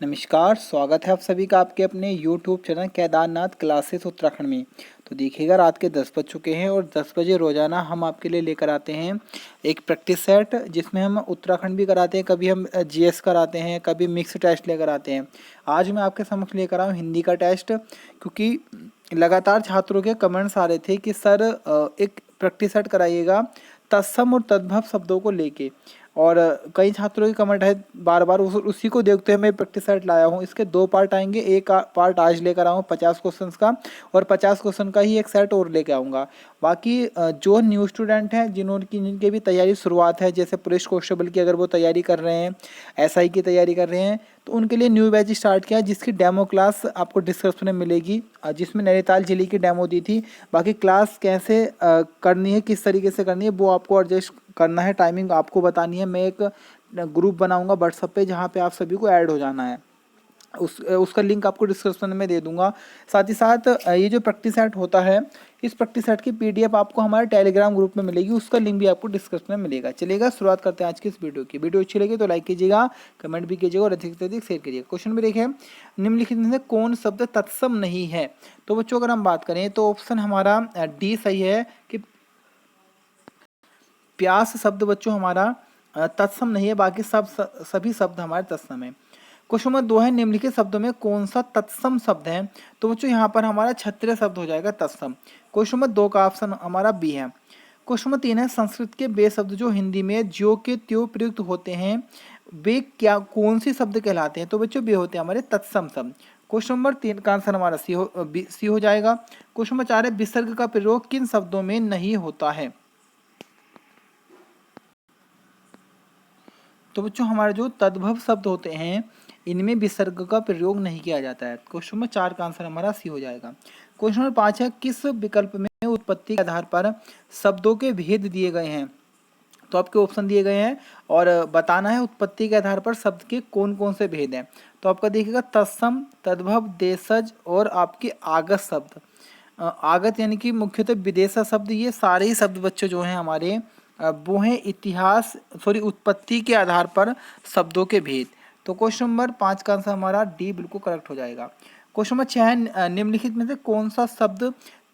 नमस्कार, स्वागत है आप सभी का आपके अपने YouTube channel Kedarnath classes Uttarakhand में। तो देखिएगा, रात के 10 बज चुके हैं और 10 बजे रोज़ाना हम आपके लिए लेकर आते हैं एक प्रैक्टिस सेट, जिसमें हम उत्तराखंड भी कराते हैं, कभी हम जीएस कराते हैं, कभी मिक्स टेस्ट लेकर आते हैं। आज मैं आपके समक्ष लेकर आया हूँ हिंदी का टेस्ट, क्योंकि लगातार छात्रों के कमेंट्स आ रहे थे कि सर एक प्रैक्टिस सेट कराइएगा तत्सम और तद्भव शब्दों को लेके। और कई छात्रों के कमेंट है बार बार, उसी को देखते हुए मैं प्रैक्टिस सेट लाया हूँ। इसके 2 पार्ट आएंगे, एक पार्ट आज लेकर आऊँ 50 क्वेश्चन का, और 50 क्वेश्चन का ही एक सेट और लेकर आऊँगा। बाकी जो न्यू स्टूडेंट हैं जिनके भी तैयारी शुरुआत है, जैसे पुलिस कांस्टेबल की अगर वो तैयारी कर रहे हैं, एसआई की तैयारी कर रहे हैं, तो उनके लिए न्यू बैच स्टार्ट किया, जिसकी डेमो क्लास आपको डिस्क्रिप्शन में मिलेगी, जिसमें नैनीताल जिले की डेमो दी थी। बाकी क्लास कैसे करनी है, किस तरीके से करनी है, वो आपको एडजस्ट करना है, टाइमिंग आपको बतानी है। मैं एक ग्रुप बनाऊंगा व्हाट्सएप पे, जहाँ पे आप सभी को ऐड हो जाना है। उसका लिंक आपको डिस्क्रिप्शन में दे दूंगा। साथ ही साथ ये जो प्रैक्टिस सेट होता है, इस प्रैक्टिस सेट की पीडीएफ आपको हमारे टेलीग्राम ग्रुप में मिलेगी, उसका लिंक भी आपको डिस्क्रिप्शन में मिलेगा। चलिएगा, शुरुआत करते हैं आज की इस वीडियो की। वीडियो अच्छी लगी तो लाइक कीजिएगा, कमेंट भी कीजिएगा और अधिक से अधिक शेयर कीजिएगा। क्वेश्चन में देखें, निम्नलिखित में से कौन शब्द तत्सम नहीं है? तो बच्चों अगर हम बात करें तो ऑप्शन हमारा डी सही है कि प्यास शब्द बच्चों हमारा तत्सम नहीं है, बाकी सभी शब्द हमारे तत्सम है। क्वेश्चन नंबर 2 है, निम्नलिखित शब्दों में कौन सा तत्सम शब्द है? तो बच्चों यहाँ पर हमारा क्षत्रिय शब्द हो जाएगा तत्सम। क्वेश्चन नंबर 2 का ऑप्शन हमारा बी है। क्वेश्चन नंबर 3 है, संस्कृत के वे शब्द जो हिंदी में ज्यो के त्यों प्रयुक्त होते हैं, वे क्या कौन से शब्द कहलाते हैं? तो बच्चों वे होते हैं हमारे तत्सम शब्द। क्वेश्चन नंबर 3 का आंसर हमारा सी हो जाएगा। क्वेश्चन नंबर 4 है, विसर्ग का प्रयोग किन शब्दों में नहीं होता है? तो बच्चों हमारे जो तद्भव शब्द होते हैं, इनमें विसर्ग का प्रयोग नहीं किया जाता है। क्वेश्चन नंबर 4 का आंसर हमारा सी हो जाएगा। क्वेश्चन नंबर 5 है, किस विकल्प में उत्पत्ति के आधार पर शब्दों के भेद दिए गए हैं? तो आपके ऑप्शन दिए गए हैं और बताना है उत्पत्ति के आधार पर शब्द के कौन कौन से भेद हैं। तो आपका देखिएगा तत्सम, तद्भव, देशज और आपके आगत शब्द। आगत यानी कि मुख्यतः विदेशा शब्द, ये सारे ही शब्द बच्चे जो हैं हमारे वो हैं उत्पत्ति के आधार पर शब्दों के भेद। तो क्वेश्चन नंबर 5 का आंसर हमारा डी बिल्कुल करेक्ट हो जाएगा। क्वेश्चन नंबर 6 है, निम्नलिखित में से कौन सा शब्द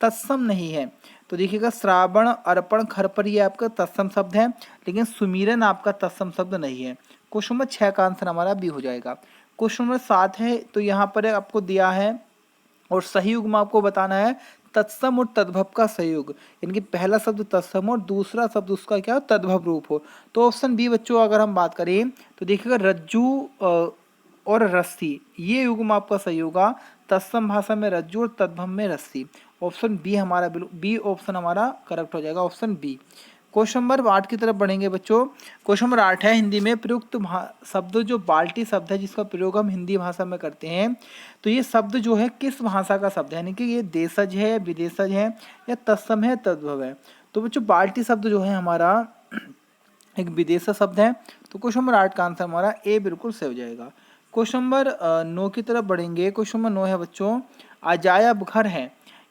तत्सम नहीं है? तो देखिएगा, श्रावण, अर्पण, खरपर ये आपका तत्सम शब्द है, लेकिन सुमीरन आपका तत्सम शब्द नहीं है। क्वेश्चन नंबर 6 का आंसर हमारा बी हो जाएगा। क्वेश्चन नंबर 7 है, तो यहाँ पर आपको दिया है और सही युग्म आपको बताना है तत्सम और तद्भव का संयोग, यानी कि पहला शब्द तत्सम और दूसरा शब्द उसका क्या तद्भव रूप हो। तो ऑप्शन बी बच्चों अगर हम बात करें तो देखिएगा, रज्जू और रस्सी, ये युग्म आपका सही होगा। तत्सम भाषा में रज्जू और तद्भव में रस्सी। ऑप्शन बी हमारा बी ऑप्शन हमारा करेक्ट हो जाएगा, ऑप्शन बी। क्वेश्चन नंबर 8 की तरफ बढ़ेंगे बच्चों। क्वेश्चन नंबर 8 है, हिंदी में प्रयुक्त शब्द जो बाल्टी शब्द है, जिसका प्रयोग हम हिंदी भाषा में करते हैं, तो ये शब्द जो है किस भाषा का शब्द है? यानी कि ये देशज है, विदेशज है, या तत्सम है, तद्भव है? तो बच्चों बाल्टी शब्द जो है हमारा एक विदेशी शब्द है। तो क्वेश्चन नंबर 8 का आंसर हमारा ए बिल्कुल सही हो जाएगा। क्वेश्चन नंबर 9 की तरफ बढ़ेंगे। क्वेश्चन नंबर 9 है बच्चों, अजायब घर है,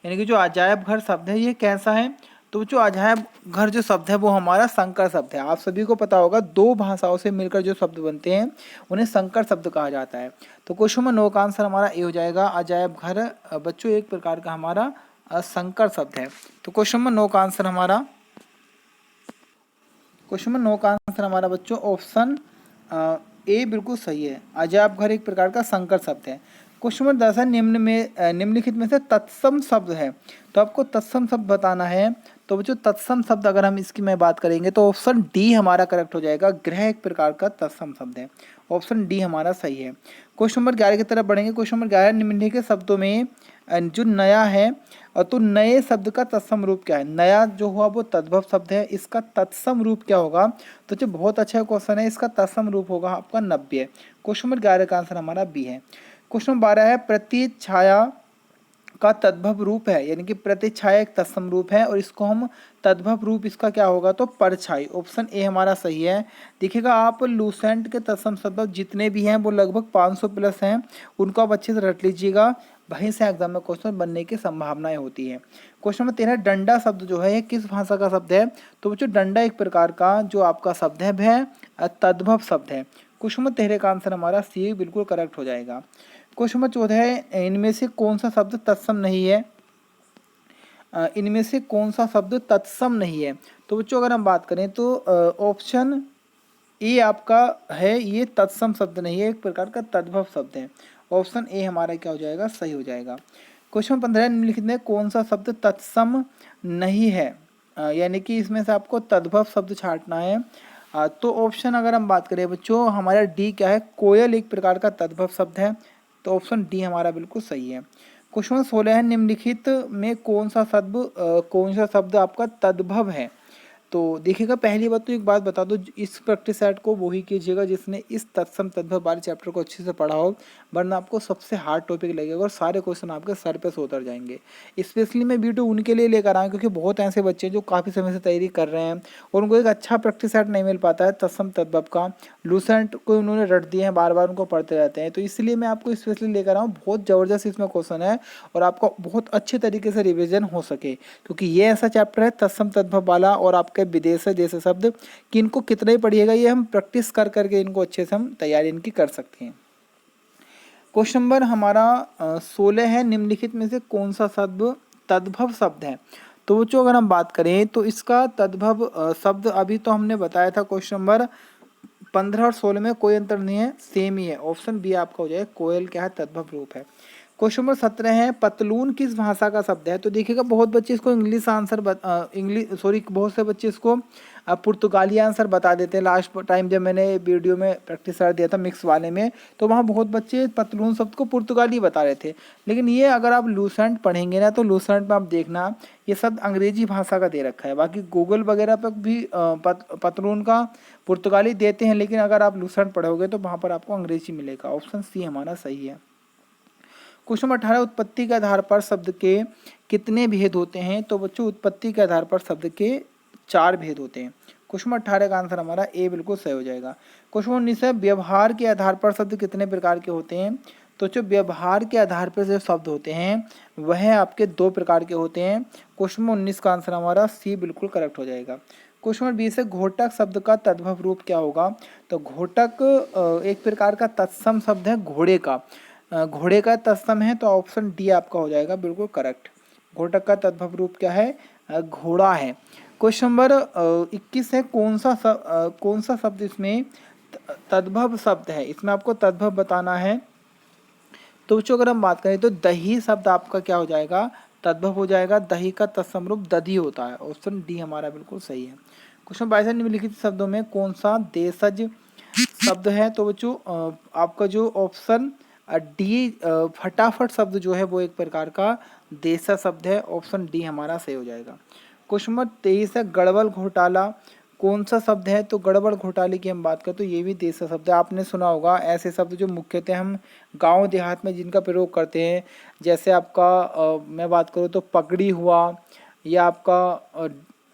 यानी कि जो अजायब घर शब्द है ये कैसा है? तो बच्चों अजायब घर जो शब्द है वो हमारा संकर शब्द है। आप सभी को पता होगा, 2 भाषाओं से मिलकर जो शब्द बनते हैं उन्हें संकर शब्द कहा जाता है। तो क्वेश्चन नंबर 9 का आंसर हमारा ए हो जाएगा। अजायब घर बच्चों एक प्रकार का हमारा संकर शब्द है। तो क्वेश्चन नंबर 9 का आंसर हमारा बच्चों ऑप्शन ए बिल्कुल सही है। अजायब घर एक प्रकार का संकर शब्द है। क्वेश्चन नंबर 10 है, निम्नलिखित में से तत्सम शब्द है, तो आपको तत्सम शब्द बताना है। तो बच्चों तत्सम शब्द अगर हम इसकी मैं बात करेंगे तो ऑप्शन डी हमारा करेक्ट हो जाएगा। ग्रह एक प्रकार का तत्सम शब्द है, ऑप्शन डी हमारा सही है। क्वेश्चन नंबर 11 की तरफ बढ़ेंगे। क्वेश्चन नंबर 11, निम्नलिखित शब्दों में जो नया है, तो नए शब्द का तत्सम रूप क्या है? नया जो हुआ वो तद्भव शब्द है, इसका तत्सम रूप क्या होगा? तो जो बहुत अच्छा क्वेश्चन है, इसका तत्सम रूप होगा आपका नव्य। क्वेश्चन नंबर 11 का आंसर हमारा बी है। क्वेश्चन नंबर 12 है, प्रतिछाया का तद्भव रूप है, यानी कि प्रतिछाया एक तत्सम रूप है और इसको हम तद्भव रूप इसका क्या होगा? तो परछाई। ऑप्शन ए हमारा सही है। देखिएगा, आप लूसेंट के तत्सम शब्द जितने भी हैं वो लगभग 500 प्लस हैं, उनको आप अच्छे से रट लीजिएगा, वहीं से एग्जाम में क्वेश्चन बनने की संभावनाएं होती है। क्वेश्चन नंबर 13, डंडा शब्द जो है ये किस भाषा का शब्द है? तो बच्चों डंडा एक प्रकार का जो आपका शब्द है वह तद्भव शब्द है। क्वेश्चन नंबर 13 का आंसर हमारा सी बिल्कुल करेक्ट हो जाएगा। क्वेश्चन नंबर 14 है, इनमें से कौन सा शब्द तत्सम नहीं है? इनमें से कौन सा शब्द तत्सम नहीं है? तो बच्चों अगर हम बात करें तो ऑप्शन ए आपका है, ये तत्सम शब्द नहीं है, एक प्रकार का तद्भव शब्द है। ऑप्शन ए हमारा क्या हो जाएगा? सही हो जाएगा। क्वेश्चन 15 निम्नलिखित में कौन सा शब्द तत्सम नहीं है? यानी कि इसमें से आपको तद्भव शब्द छांटना है। तो ऑप्शन अगर हम बात करें बच्चों, हमारा डी क्या है? कोयल एक प्रकार का तद्भव शब्द है, तो ऑप्शन डी हमारा बिल्कुल सही है। क्वेश्चन 16 है, निम्नलिखित में कौन सा शब्द आपका तद्भव है? तो देखिएगा, पहली बात तो एक बात बता दो, इस प्रैक्टिस सेट को वही कीजिएगा जिसने इस तत्सम तद्भव वाले चैप्टर को अच्छे से पढ़ा हो, वरना आपको सबसे हार्ड टॉपिक लगेगा और सारे क्वेश्चन आपके सर पे से उतर जाएंगे। स्पेशली मैं वीडियो उनके लिए लेकर आया क्योंकि बहुत ऐसे बच्चे हैं जो काफ़ी समय से तैयारी कर रहे हैं और उनको एक अच्छा प्रैक्टिस सेट नहीं मिल पाता है तत्सम तद्भव का। लूसेंट को उन्होंने रट दिए हैं, बार बार उनको पढ़ते रहते हैं, तो इसलिए मैं आपको स्पेशली लेकर आया हूँ। बहुत ज़बरदस्त इसमें क्वेश्चन है और आपका बहुत अच्छे तरीके से रिविजन हो सके, क्योंकि ये ऐसा चैप्टर है तत्सम तद्भव वाला और आपके विदेश जैसे शब्द कि इनको कितना ही पढ़िएगा, ये हम प्रैक्टिस कर करके इनको अच्छे से हम तैयारी इनकी कर सकते हैं। क्वेश्चन नंबर हमारा 16 है, निम्नलिखित में से कौन सा शब्द तद्भव शब्द है? तो बच्चों अगर हम बात करें तो इसका तद्भव शब्द अभी तो हमने बताया था, क्वेश्चन नंबर 15 और 16 में कोई अंतर नहीं है, सेम ही है। ऑप्शन बी आपका हो जाए, कोयल क्या है? तद्भव रूप है। क्वेश्चन नंबर 17 है, पतलून किस भाषा का शब्द है? तो देखिएगा, बहुत बच्चे इसको इंग्लिश आंसर बहुत से बच्चे इसको पुर्तगाली आंसर बता देते हैं। लास्ट टाइम जब मैंने वीडियो में प्रैक्टिस कर दिया था मिक्स वाले में, तो वहाँ बहुत बच्चे पतलून शब्द को पुर्तगाली बता रहे थे। लेकिन ये अगर आप लूसेंट पढ़ेंगे ना, तो लूसेंट में आप देखना ये शब्द अंग्रेजी भाषा का दे रखा है। बाकी गूगल वगैरह पर भी पतलून का पुर्तगाली देते हैं, लेकिन अगर आप लूसेंट पढ़ोगे तो वहाँ पर आपको अंग्रेजी मिलेगा। ऑप्शन सी हमारा सही है। क्वेश्चन नंबर 18, उत्पत्ति के आधार पर शब्द के कितने भेद होते हैं? तो बच्चों उत्पत्ति के आधार पर शब्द के 4 भेद होते हैं। क्वेश्चन नंबर 18 का आंसर हमारा ए बिल्कुल सही हो जाएगा। क्वेश्चन नंबर 19 है, व्यवहार के आधार पर शब्द कितने प्रकार के होते हैं? तो जो व्यवहार के आधार पर जो शब्द होते हैं वह आपके 2 प्रकार के होते हैं। क्वेश्चन नंबर 19 का आंसर हमारा सी बिल्कुल करेक्ट हो जाएगा। क्वेश्चन नंबर 20 है, घोटक शब्द का तद्भव रूप क्या होगा? तो घोटक एक प्रकार का तत्सम शब्द है घोड़े का। घोड़े का तत्सम है, तो ऑप्शन डी आपका हो जाएगा बिल्कुल करेक्ट। घोटक का तद्भव रूप क्या है? घोड़ा है। क्वेश्चन नंबर 21 है, कौन सा शब्द इसमें तद्भव शब्द है? इसमें आपको तद्भव बताना है। तो बच्चों अगर हम बात करें तो दही शब्द आपका क्या हो जाएगा? तद्भव हो जाएगा। दही का तत्सम रूप दधी होता है। ऑप्शन डी हमारा बिल्कुल सही है। क्वेश्चन 22 निम्नलिखित शब्दों में कौन सा देशज शब्द है? तो बच्चों आपका जो ऑप्शन डी फटाफट शब्द जो है वो एक प्रकार का देशज शब्द है। ऑप्शन डी हमारा सही हो जाएगा। क्वेश्चन नंबर 23 है, गड़बड़ घोटाला कौन सा शब्द है? तो गड़बड़ घोटाले की हम बात करें तो ये भी देशज शब्द है। आपने सुना होगा ऐसे शब्द जो मुख्यतः हम गांव देहात में जिनका प्रयोग करते हैं, जैसे आपका मैं बात करूँ तो पगड़ी हुआ, या आपका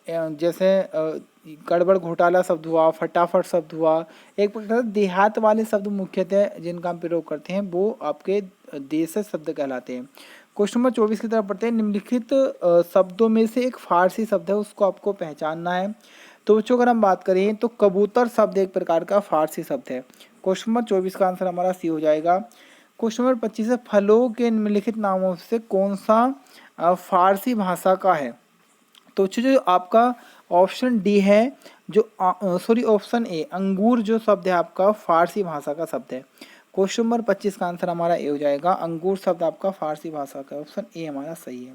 जैसे गड़बड़ घोटाला शब्द हुआ, फटाफट शब्द हुआ। एक प्रकार से देहात वाले शब्द मुख्यतः जिनका हम प्रयोग करते हैं वो आपके देशज शब्द कहलाते हैं। क्वेश्चन नंबर 24 की तरफ पढ़ते हैं, निम्नलिखित शब्दों में से एक फारसी शब्द है, उसको आपको पहचानना है। तो बच्चों अगर हम बात करें तो कबूतर शब्द एक प्रकार का फारसी शब्द है। क्वेश्चन नंबर 24 का आंसर हमारा सी हो जाएगा। क्वेश्चन नंबर 25 है, फलों के निम्नलिखित नामों से कौन सा फारसी भाषा का है? तो जो आपका ऑप्शन डी है, जो ऑप्शन ए अंगूर जो शब्द है आपका फारसी भाषा का शब्द है। क्वेश्चन नंबर 25 का आंसर हमारा ए हो जाएगा। अंगूर शब्द आपका फारसी भाषा का, ऑप्शन ए हमारा सही है।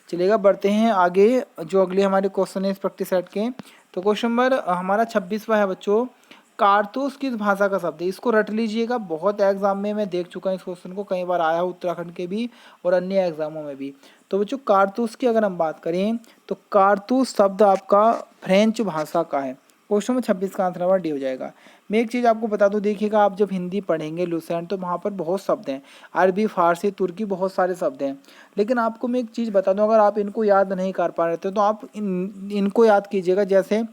चलिएगा बढ़ते हैं आगे, जो अगले हमारे क्वेश्चन है इस प्रैक्टिस सेट के। तो क्वेश्चन नंबर हमारा 26वां है बच्चों, कारतूस किस भाषा का शब्द है? इसको रट लीजिएगा, बहुत एग्जाम में मैं देख चुका हूँ इस क्वेश्चन को, कई बार आया उत्तराखंड के भी और अन्य एग्जामों में भी। तो बच्चों कारतूस की अगर हम बात करें तो कारतूस शब्द आपका फ्रेंच भाषा का है। क्वेश्चन नंबर 26 का आंसर हमारा डी हो जाएगा। मैं एक चीज़ आपको बता दूं, देखिएगा आप जब हिंदी पढ़ेंगे लुसेंट तो वहाँ पर बहुत शब्द हैं, अरबी फारसी तुर्की बहुत सारे शब्द हैं। लेकिन आपको मैं एक चीज़ बता दूं, अगर आप इनको याद नहीं कर पा रहे थे तो आप इनको याद कीजिएगा, जैसे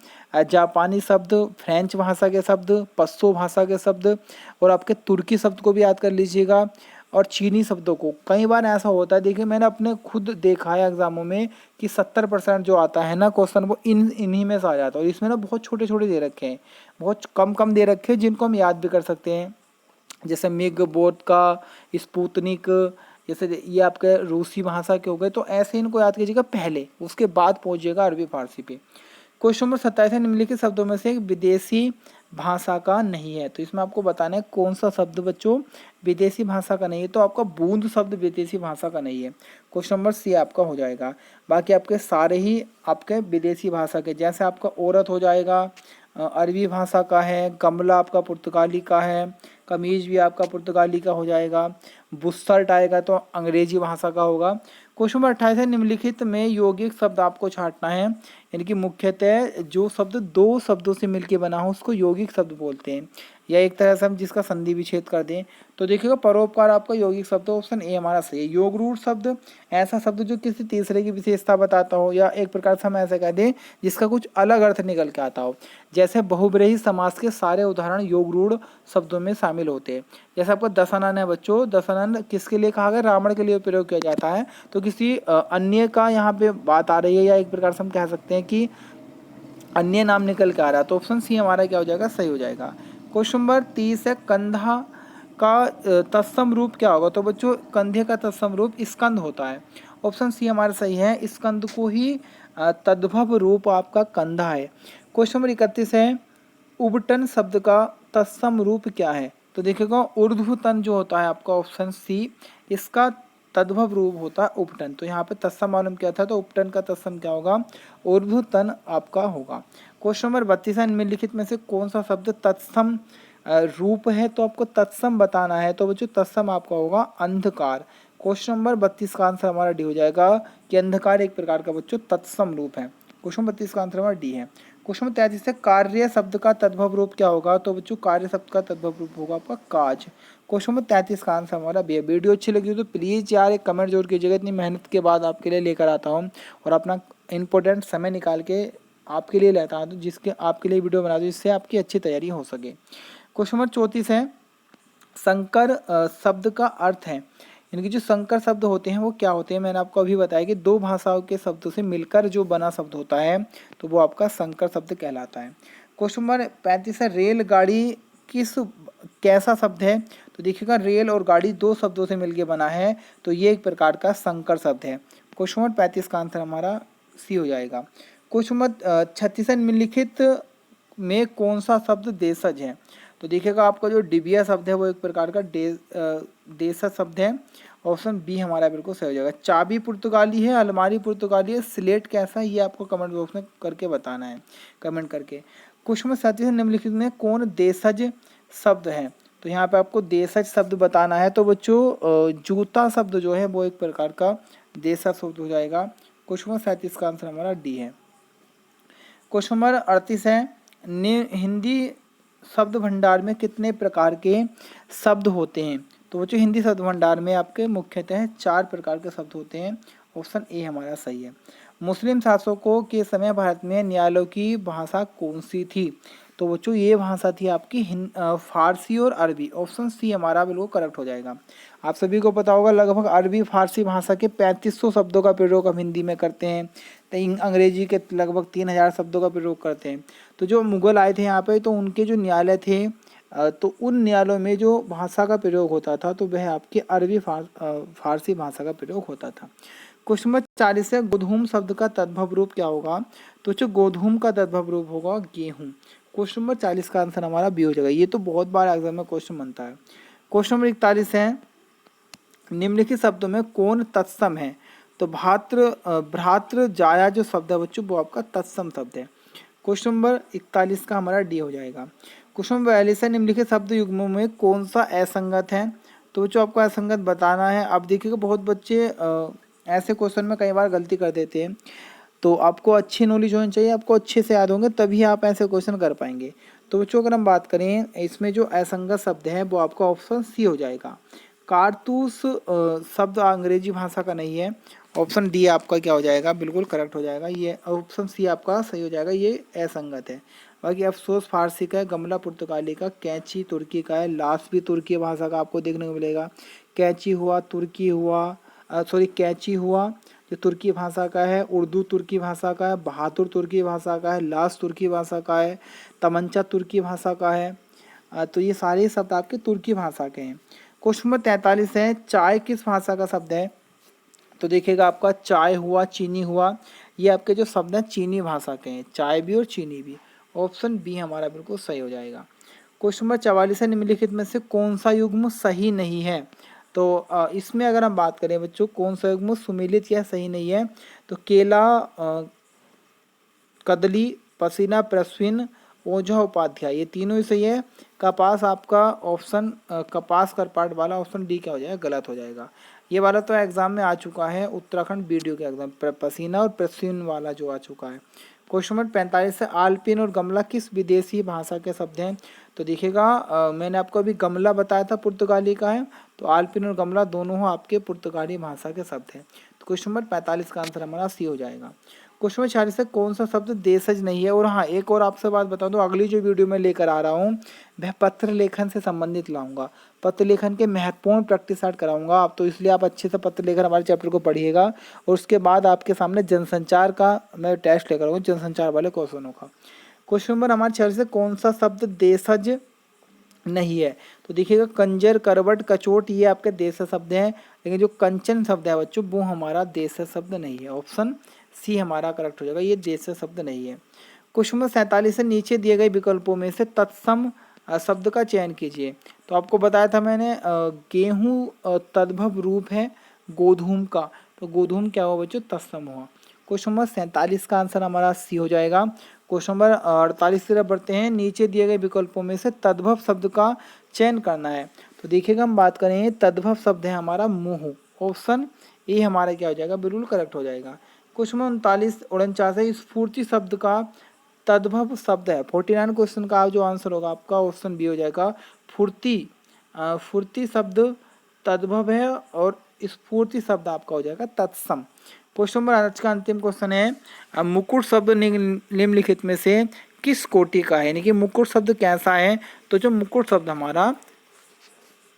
जापानी शब्द, फ्रेंच भाषा के शब्द, पश्तो भाषा के शब्द और आपके तुर्की शब्द को भी याद कर लीजिएगा। और चीनी शब्दों को। कई बार ऐसा होता है, देखिए मैंने अपने खुद देखा है एग्जामों में कि 70% जो आता है ना क्वेश्चन वो इन्हीं में से आ जाता है। और इसमें ना बहुत छोटे छोटे दे रखे हैं, बहुत कम कम दे रखे हैं, जिनको हम याद भी कर सकते हैं, जैसे मिग बोट का, स्पुतनिक, जैसे ये आपके रूसी भाषा के हो गए। तो ऐसे इनको याद कीजिएगा पहले, उसके बाद पहुंचिएगा अरबी फारसी पे। क्वेश्चन नंबर 27 है, निम्नलिखित शब्दों में से एक विदेशी भाषा का नहीं है। तो इसमें आपको बताना है कौन सा शब्द बच्चों विदेशी भाषा का नहीं है। तो आपका बूंद शब्द विदेशी भाषा का नहीं है। क्वेश्चन नंबर सी आपका हो जाएगा। बाकी आपके सारे ही आपके विदेशी भाषा के, जैसे आपका औरत हो जाएगा अरबी भाषा का है, गमला आपका पुर्तगाली का है, कमीज भी आपका पुर्तगाली का हो जाएगा, बुस्सर्ट आएगा तो अंग्रेजी भाषा का होगा। क्वेश्चन नंबर 28 है, निम्नलिखित में यौगिक शब्द आपको छांटना है। यानी कि मुख्यतः जो शब्द दो शब्दों से मिलकर बना हो उसको यौगिक शब्द बोलते हैं, या एक तरह से हम जिसका संधि विच्छेद कर दें। तो देखिएगा परोपकार आपका यौगिक शब्द, ऑप्शन ए हमारा सही है। योग रूढ़ शब्द ऐसा शब्द जो किसी तीसरे की विशेषता बताता हो, या एक प्रकार से हम ऐसे कह दें जिसका कुछ अलग अर्थ निकल के आता हो। जैसे बहुब्रीहि समास के सारे उदाहरण योग रूढ़ शब्दों में शामिल होते हैं। जैसे आपका दशानन है बच्चों, दशानन किसके लिए कहा गया, रावण के लिए प्रयोग किया जाता है। तो किसी अन्य का यहाँ पे बात आ रही है, या एक प्रकार से हम कह सकते हैं कि अन्य नाम निकल के आ रहा है। तो ऑप्शन सी हमारा क्या हो जाएगा, सही हो जाएगा। क्वेश्चन नंबर 30 है, कंधा का तत्सम रूप क्या होगा। तो बच्चों कंधे का तत्सम रूप स्कंद होता है। ऑप्शन सी हमारा सही है, स्कंद को ही तद्भव रूप आपका कंधा है। क्वेश्चन नंबर 31 है, उबटन शब्द का तत्सम रूप क्या है। तो देखिएगा ऊर्ध्वतन जो होता है आपका, ऑप्शन सी, इसका तद्भव रूप होता है उपटन। तो यहाँ पे तत्सम मालूम क्या था, तो उपटन का तत्सम क्या होगा, ऊर्ध्वतन आपका होगा। क्वेश्चन नंबर 32 है, निम्नलिखित में से कौन सा शब्द तत्सम रूप है। तो आपको तत्सम बताना है। तो बच्चों तत्सम आपका होगा अंधकार। क्वेश्चन नंबर 32 का आंसर हमारा डी हो जाएगा कि अंधकार एक प्रकार का बच्चों तत्सम रूप है। क्वेश्चन 32 का आंसर हमारा डी है। क्वेश्चन नंबर 33 है, कार्य शब्द का तद्भव रूप क्या होगा। तो बच्चों कार्य शब्द का तद्भव रूप होगा आपका काज। क्वेश्चन नंबर 33 का आंसर हमारा बी है। वीडियो अच्छी लगी हो तो प्लीज़ यार एक कमेंट जरूर कीजिएगा, इतनी मेहनत के बाद आपके लिए लेकर आता हूँ और अपना इंपॉर्टेंट समय निकाल के आपके लिए लेता हूँ, तो जिसके आपके लिए वीडियो बना दूँ जिससे आपकी अच्छी तैयारी हो सके। क्वेश्चन नंबर 34 है, संकर शब्द का अर्थ है। इनके जो संकर शब्द होते हैं वो क्या होते हैं, मैंने आपको अभी बताया कि दो भाषाओं के शब्दों से मिलकर जो बना शब्द होता है तो वो आपका संकर शब्द कहलाता है। क्वेश्चन नंबर 35 है, रेलगाड़ी किस कैसा शब्द है। तो देखिएगा रेल और गाड़ी दो शब्दों से मिलकर बना है, तो ये एक प्रकार का संकर शब्द है। क्वेश्चन नंबर 35 का आंसर हमारा सी हो जाएगा। क्वेश्चन नंबर 36 है, निम्नलिखित में कौन सा शब्द देशज है। तो देखिएगा आपका जो डिबिया शब्द है वो एक प्रकार का देशज शब्द है। ऑप्शन बी हमारा बिल्कुल सही हो जाएगा। चाबी पुर्तगाली है, अलमारी पुर्तगाली है, स्लेट कैसा है, ये आपको कमेंट बॉक्स में करके बताना है, कमेंट करके। क्वेश्चन नंबर 37 निम्नलिखित में कौन देशज शब्द है। तो यहाँ पे आपको देशज शब्द बताना है। तो बच्चों जूता शब्द जो है वो एक प्रकार का देशज शब्द हो जाएगा। क्वेश्चन नंबर 37 का आंसर हमारा डी है। क्वेश्चन नंबर 38 है, हिंदी शब्द भंडार में कितने प्रकार के शब्द होते हैं। तो बच्चों हिंदी शब्द भंडार में आपके मुख्यतः 4 प्रकार के शब्द होते हैं। ऑप्शन ए हमारा सही है। मुस्लिम शासकों के समय भारत में न्यायालयों की भाषा कौन सी थी। तो बच्चों ये भाषा थी आपकी फारसी और अरबी। ऑप्शन सी हमारा बिल्कुल करेक्ट हो जाएगा। आप सभी को पता होगा लगभग अरबी फारसी भाषा के 3500 शब्दों का प्रयोग हम हिंदी में करते हैं, तो अंग्रेजी के लगभग 3000 शब्दों का प्रयोग करते हैं। तो जो मुगल आए थे यहाँ पे तो उनके जो न्यायालय थे तो उन न्यायालयों में जो भाषा का प्रयोग होता था तो वह आपकी अरबी फारसी भाषा का प्रयोग होता था। क्वेश्चन नंबर 40 है, गोधूम शब्द का तद्भव रूप क्या होगा। तो जो गोधूम का तद्भव रूप होगा गेहूं। क्वेश्चन नंबर 40 का आंसर हमारा बी हो जाएगा। ये तो बहुत बार एग्जाम में क्वेश्चन बनता है। क्वेश्चन नंबर 41 है, निम्नलिखित शब्दों में कौन तत्सम है। तो भ्रातृ जाया जो शब्द है बच्चों वो आपका तत्सम शब्द है। क्वेश्चन नंबर 41 का हमारा डी हो जाएगा। क्वेश्चन नंबर 42 है, निम्नलिखित शब्द युग्मों में कौन सा असंगत है। तो जो आपको असंगत बताना है। अब देखिएगा बहुत बच्चे ऐसे क्वेश्चन में कई बार गलती कर देते हैं, तो आपको अच्छी नॉलेज होनी चाहिए, आपको अच्छे से याद होंगे तभी आप ऐसे क्वेश्चन कर पाएंगे। तो बच्चों अगर हम बात करें इसमें जो असंगत शब्द है वो आपका ऑप्शन सी हो जाएगा। कारतूस शब्द अंग्रेजी भाषा का नहीं है। ऑप्शन डी आपका क्या हो जाएगा, बिल्कुल करेक्ट हो जाएगा। ये ऑप्शन सी आपका सही हो जाएगा, ये असंगत है। बाकी अफसोस फारसी का है, गमला पुर्तगाली का, कैंची तुर्की का है, लाश भी तुर्की भाषा का आपको देखने को मिलेगा, कैची हुआ, तुर्की हुआ, कैची हुआ जो तुर्की भाषा का है, उर्दू तुर्की भाषा का है, बहादुर तुर्की भाषा का है, लाश तुर्की भाषा का है, तमंचा तुर्की भाषा का है। तो ये सारे शब्द आपके तुर्की भाषा के हैं। क्वेश्चन नंबर 43 है, चाय किस भाषा का शब्द है? तो देखिएगा आपका चाय हुआ, चीनी हुआ, ये आपके जो शब्द हैं चीनी भाषा के हैं, चाय भी और चीनी भी। ऑप्शन बी हमारा बिल्कुल सही हो जाएगा। क्वेश्चन नंबर 44 है, निम्नलिखित में से कौन सा युग्म सही नहीं है? तो इसमें अगर हम बात करें बच्चों, कौन सा युग्म सुमेलित या सही नहीं है, तो केला, कदली, पसीना, प्रश्विन, ओझा, उपाध्याय, ये तीनों ही सही है। कपास आपका ऑप्शन कपास करपाट वाला ऑप्शन डी क्या हो जाएगा? गलत हो जाएगा। ये वाला तो एग्जाम में आ चुका है, उत्तराखंड बीडीओ के एग्जाम, पसीना और प्रश्विन वाला जो आ चुका है। क्वेश्चन नंबर 45 है, आल्पिन और गमला किस विदेशी भाषा के शब्द हैं? तो देखिएगा मैंने आपको अभी गमला बताया था पुर्तगाली का है, तो आल्पिन और गमला दोनों आपके पुर्तगाली भाषा के शब्द हैं। तो क्वेश्चन नंबर 45 का आंसर हमारा सी हो जाएगा। क्वेश्चन नंबर 46 है, कौन सा शब्द देशज नहीं है? और हाँ, एक और आपसे बात बता दूं, अगली जो वीडियो मैं लेकर आ रहा हूँ वह पत्र लेखन से संबंधित लाऊंगा, पत्र लेखन के महत्वपूर्ण प्रैक्टिस स्टार्ट कराऊंगा आप, तो इसलिए आप अच्छे से पत्र लेखन हमारे चैप्टर को पढ़िएगा। और उसके बाद आपके सामने जनसंचार का मैं टेस्ट लेकर आऊँगा, जनसंचार वाले क्वेश्चनों का। क्वेश्चन नंबर हमारे 46 है, कौन सा शब्द देशज नहीं है? तो देखिएगा कंजर, करवट, कचोट, ये आपके देश शब्द हैं, लेकिन जो कंचन शब्द है बच्चों वो हमारा देश शब्द नहीं है। ऑप्शन सी हमारा करेक्ट हो जाएगा, ये देश शब्द नहीं है। क्वेश्चन नंबर 47 है, नीचे दिए गए विकल्पों में से तत्सम शब्द का चयन कीजिए। तो आपको बताया था मैंने गेहूं तद्भव रूप है गोधूम का, तो गोधूम क्या हुआ बच्चों? तत्सम हुआ। क्वेश्चन नंबर 47 का आंसर हमारा सी हो जाएगा। क्वेश्चन नंबर 48 की तरफ बढ़ते हैं, नीचे दिए गए विकल्पों में से तद्भव शब्द का चयन करना है। तो देखिएगा हम बात करें, तद्भव शब्द है हमारा मुँह, ऑप्शन ए हमारा क्या हो जाएगा? बिल्कुल करेक्ट हो जाएगा। क्वेश्चन नंबर 49 है, स्फूर्ति शब्द का तद्भव शब्द है। 49 क्वेश्चन का जो आंसर होगा आपका ऑप्शन बी हो जाएगा, फुर्ती। फुर्ती शब्द तद्भव है और स्फूर्ति शब्द आपका हो जाएगा तत्सम। क्वेश्चन नंबर आज का अंतिम क्वेश्चन है, मुकुट शब्द निम्नलिखित में से किस कोटि का है? यानी कि मुकुट शब्द कैसा है? तो जो मुकुट शब्द हमारा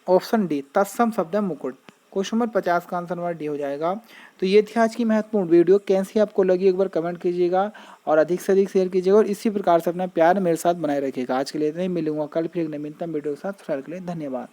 ऑप्शन डी तत्सम शब्द है मुकुट। क्वेश्चन नंबर 50 का आंसर हमारा डी हो जाएगा। तो ये थी आज की महत्वपूर्ण वीडियो, कैसी आपको लगी एक बार कमेंट कीजिएगा और अधिक से अधिक शेयर कीजिएगा और इसी प्रकार से अपना प्यार मेरे साथ बनाए रखिएगा। आज के लिए इतना ही, मिलूंगा कल फिर एक नवीनतम वीडियो के साथ। फिलहाल के लिए धन्यवाद।